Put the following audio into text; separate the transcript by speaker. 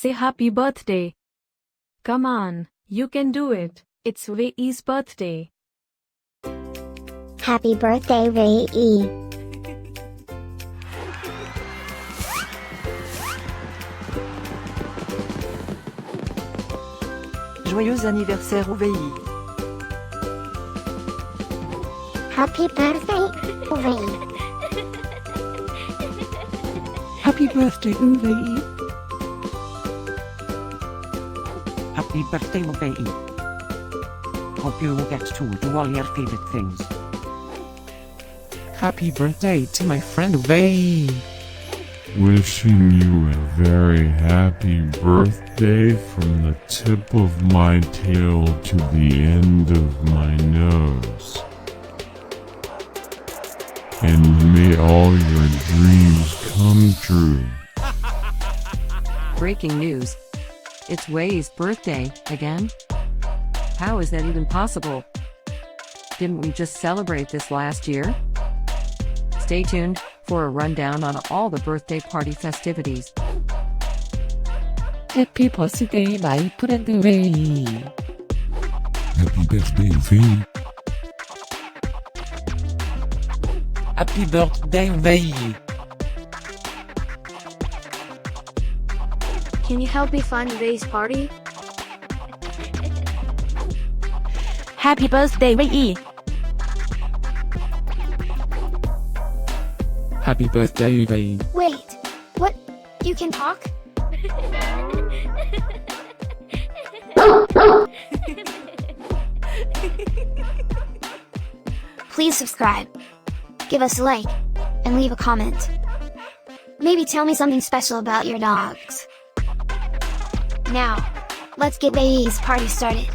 Speaker 1: Say happy birthday. Come on, you can do it. It's Wvey's birthday.
Speaker 2: Happy birthday, Wveyy.
Speaker 3: Joyeux anniversaire Wveyy.
Speaker 2: Happy birthday, Wveyy.
Speaker 4: Happy birthday, Wveyy.
Speaker 5: Happy birthday, Wveyy. Hope you will get to do all your favorite things.
Speaker 4: Happy birthday to my friend Wveyy.
Speaker 6: Wishing you a very happy birthday from the tip of my tail to the end of my nose. And may all your dreams come true.
Speaker 3: Breaking news. It's Wvey's birthday, again? How is that even possible? Didn't we just celebrate this last year? Stay tuned for a rundown on all the birthday party festivities.
Speaker 4: Happy birthday, my friend Wveyy.
Speaker 6: Happy birthday, Wveyy.
Speaker 4: Happy birthday, Wveyy.
Speaker 7: Can you help me find Wvey's party?
Speaker 1: Happy birthday, Wveyy.
Speaker 4: Happy birthday, Wveyy.
Speaker 2: Wait, what? You can talk? Please subscribe, give us a like, and leave a comment. Maybe tell me something special about your dogs. Now, let's get Wvey's party started.